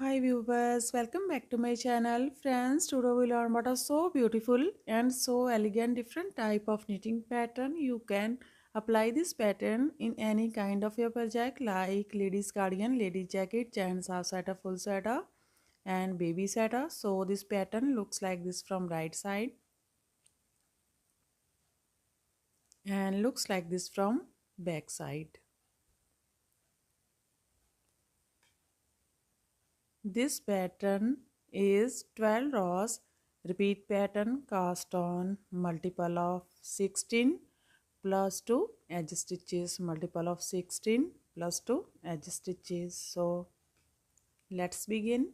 Hi viewers, welcome back to my channel. Friends, today we learn about a so beautiful and so elegant different type of knitting pattern. You can apply this pattern in any kind of your project like ladies cardigan, ladies jacket, gents half sweater, full sweater and baby sweater. So this pattern looks like this from right side and looks like this from back side. This pattern is 12 rows repeat pattern cast on multiple of 16 plus 2 edge stitches, multiple of 16 plus 2 edge stitches. So let's begin.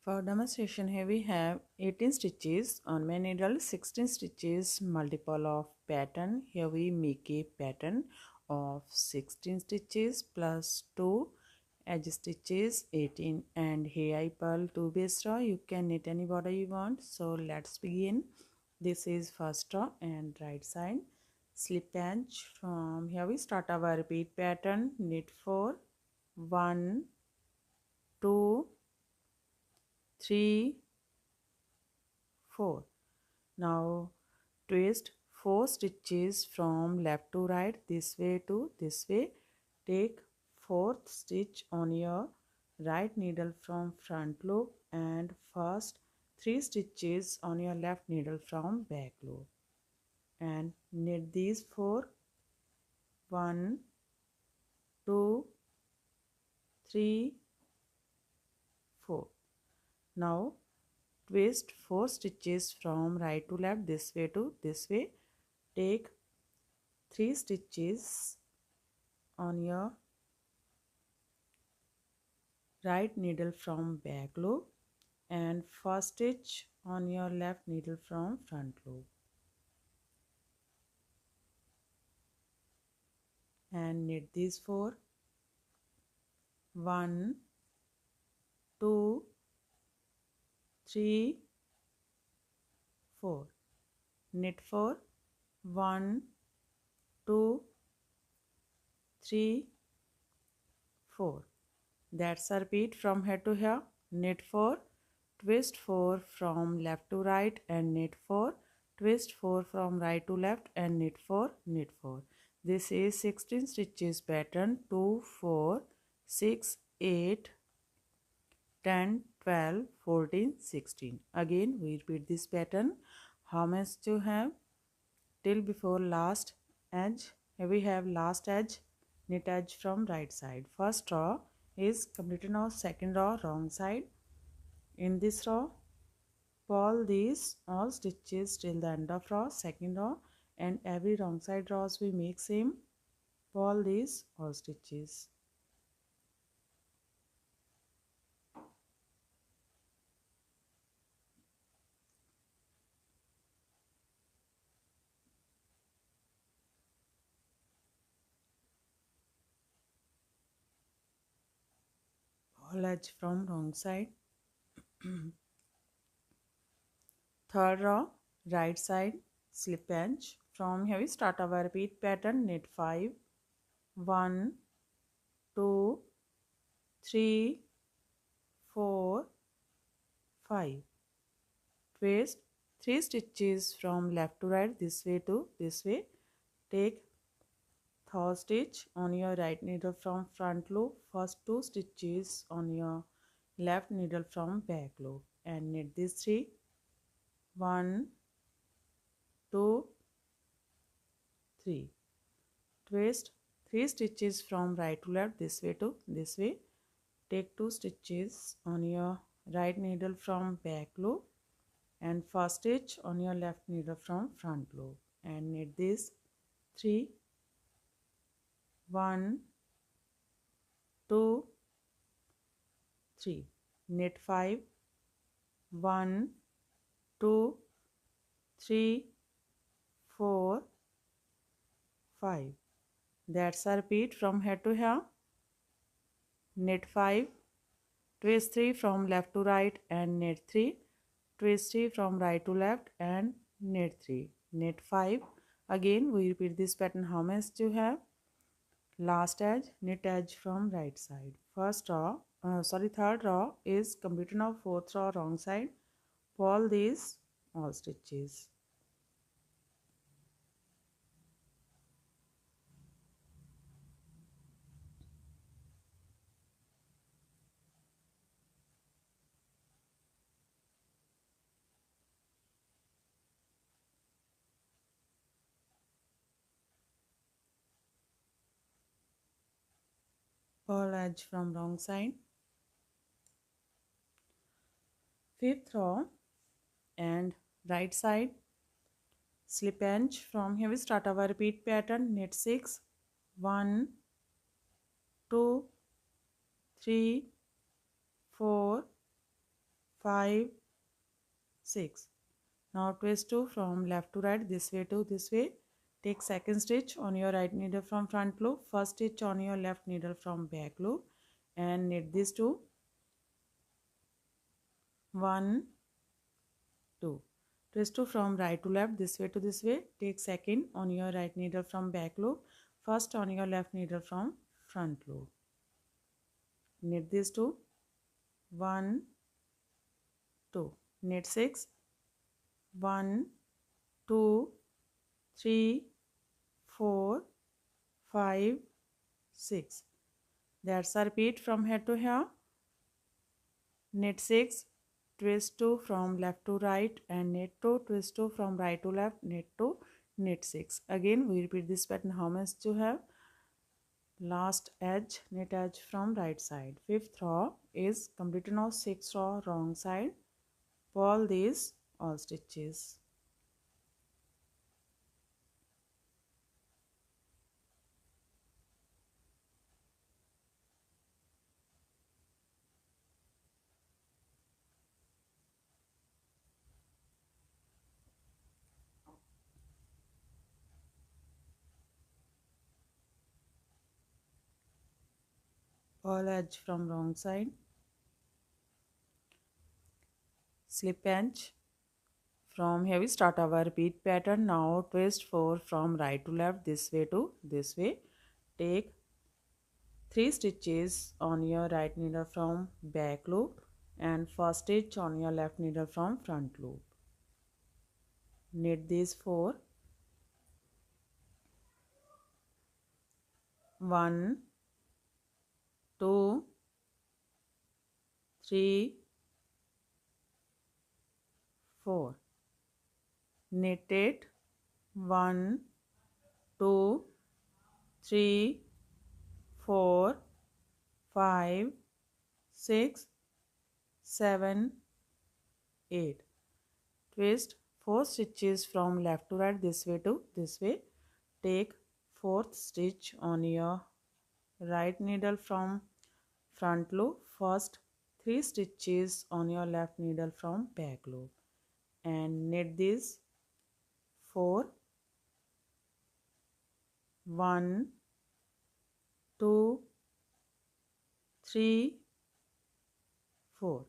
For demonstration here we have 18 stitches on my needle, 16 stitches, multiple of pattern. Here we make a pattern of 16 stitches plus 2 edge stitches, 18, and here I purl 2 base row. You can knit any border you want. So let's begin. This is first row and right side slip edge. From here we start our repeat pattern, knit 4, 1, 2, 3, 4. Now twist 4 stitches from left to right, this way to this way. Take fourth stitch on your right needle from front loop and first 3 stitches on your left needle from back loop and knit these 4, 1, 2, 3, 4. Now twist 4 stitches from right to left, this way to this way. Take 3 stitches on your right needle from back loop and first stitch on your left needle from front loop and knit these 4, 1, 2, 3, 4. Knit 4, 1, 2, 3, 4. That's a repeat from here to here. Knit 4, twist 4 from left to right and knit 4, twist 4 from right to left and knit 4, knit 4. This is 16 stitches pattern. 2, 4, 6, 8, 10, 12, 14, 16. Again we repeat this pattern. How much you have till before last edge? Here we have last edge, knit edge from right side. First row is completed. Now second row wrong side. In this row pull these all stitches till the end of row, second row, and every wrong side rows we make same. Pull these all stitches. Pull edge from wrong side. Third row right side slip edge. From here we start our repeat pattern. Knit 5, 1, 2, 3, 4, 5. Twist 3 stitches from left to right, this way to this way. Take third stitch on your right needle from front loop, first 2 stitches on your left needle from back loop and knit these 3, 1, 2, 3. Twist 3 stitches from right to left, this way to this way. Take 2 stitches on your right needle from back loop and first stitch on your left needle from front loop and knit this 3, 1, 2, 3. Knit 5, 1, 2, 3, 4, 5. That's a repeat from here to here. Knit 5, twist 3 from left to right and knit 3, twist 3 from right to left and knit 3, knit 5. Again we repeat this pattern. How much you have? Last edge, knit edge from right side. First row third row is completed. Now fourth row wrong side. Pull these all stitches. Pull edge from wrong side. Fifth row and right side. Slip edge. From here we start our repeat pattern. Knit 6, 1, 2, 3, 4, 5, 6. Now twist 2 from left to right, this way to this way. Take second stitch on your right needle from front loop, first stitch on your left needle from back loop, and knit these two. 1, 2. Twist 2 from right to left, this way to this way. Take second on your right needle from back loop, first on your left needle from front loop. Knit these two. 1, 2. Knit 6. 1, 2, 3, 4, 5, 6. That's a repeat from here to here. Knit 6, twist 2 from left to right, and knit 2, twist 2 from right to left, knit 2, knit 6. Again we repeat this pattern. How much to have? Last edge, knit edge from right side. Fifth row is completed. Now sixth row wrong side. Pull these all stitches. Pull edge from wrong side. Slip edge. From here we start our repeat pattern. Now twist 4 from right to left, this way to this way. Take 3 stitches on your right needle from back loop and first stitch on your left needle from front loop. Knit these 4. 1, 2, 3, 4. Knit it. 1, 2, 3, 4, 5, 6, 7, 8. Twist 4 stitches from left to right, this way to this way. Take 4th stitch on your right needle from front loop, first 3 stitches on your left needle from back loop, and knit these 4. 1, 2, 3, 4.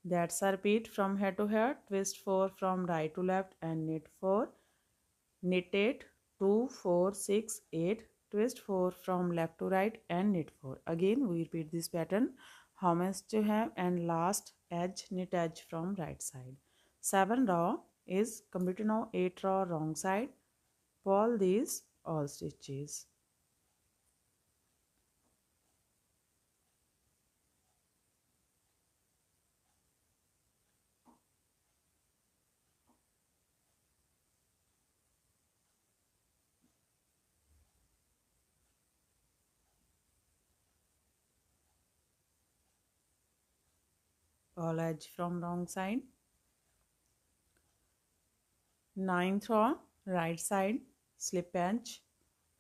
That's a repeat from here to here. Twist 4 from right to left and knit 4. Knit 8, 2, 4, 6, 8. Twist 4 from left to right and knit 4. Again we repeat this pattern. How much to have? And last edge, knit edge from right side. 7 row is completed. Now 8 row wrong side. Pull these all stitches. Pull edge from wrong side. 9th row right side, slip edge.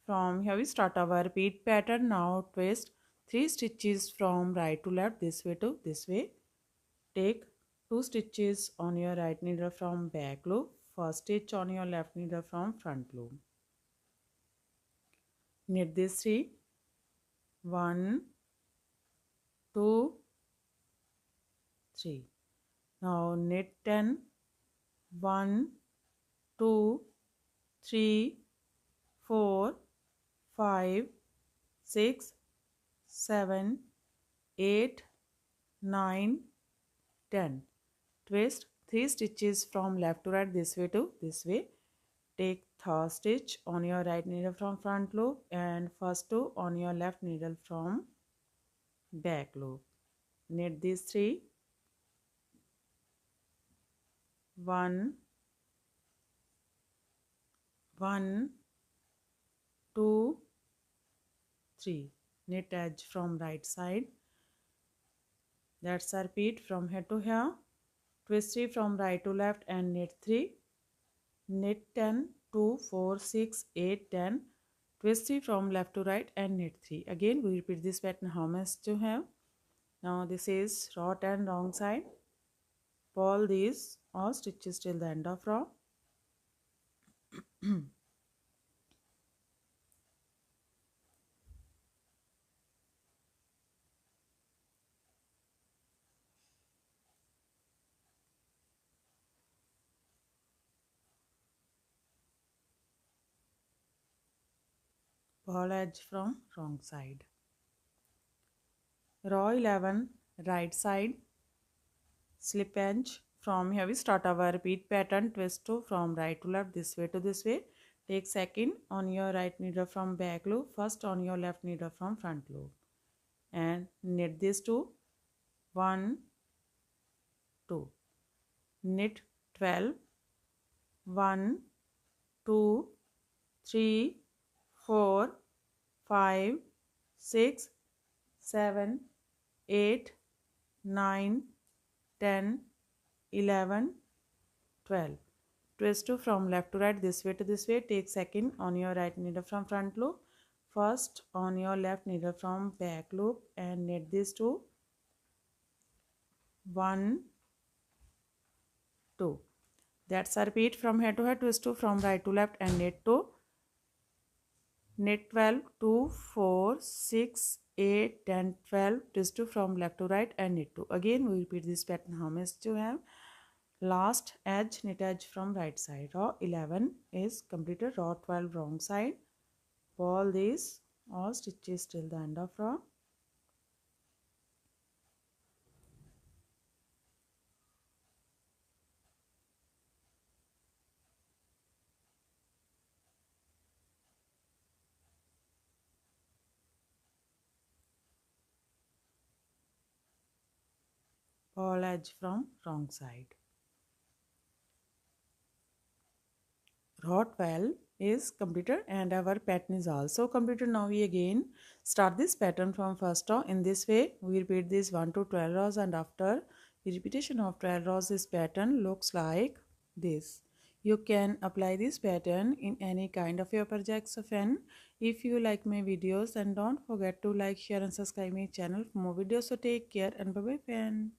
From here we start our repeat pattern. Now twist 3 stitches from right to left, this way to this way. Take 2 stitches on your right needle from back loop, first stitch on your left needle from front loop. Knit these 3. 1, 2, 3. Now knit 10. 1, 2, 3, 4, 5, 6, 7, 8, 9, 10. Twist 3 stitches from left to right, this way to this way. Take third stitch on your right needle from front loop and first two on your left needle from back loop. Knit these three. 1, 1, 2, 3. Knit edge from right side. That's a repeat from here to here. Twist 3 from right to left and knit 3. Knit 10, 2, 4, 6, 8, 10. Twist 3 from left to right and knit 3. Again we repeat this pattern how much to have. Now this is right and wrong side. Pull these all stitches till the end of row. Pull edge from wrong side. Row 11, right side, slip edge. From here we start our repeat pattern. Twist 2 from right to left, this way to this way. Take second on your right needle from back loop, first on your left needle from front loop, and knit these two. 1, 2. Knit 12. 1, 2, 3, 4, 5, 6, 7, 8, 9, 10, 11, 12. Twist 2 from left to right, this way to this way. Take second on your right needle from front loop, first on your left needle from back loop, and knit these two. 1, 2. That's a repeat from here to here. Twist 2 from right to left and knit 2. Knit 12, 2, 4, 6, 8, 10, 12. Twist 2 from left to right and knit 2. Again we repeat this pattern how much to have. Last edge, knit edge from right side. Row 11 is completed. Row 12 wrong side. Pull these all stitches till the end of row. Pull edge from wrong side. Row 12 is completed and our pattern is also completed. Now we again start this pattern from first row. In this way we repeat this 1 to 12 rows, and after the repetition of 12 rows this pattern looks like this. You can apply this pattern in any kind of your projects of N. If you like my videos, then don't forget to like, share and subscribe my channel for more videos. So take care and bye bye friend.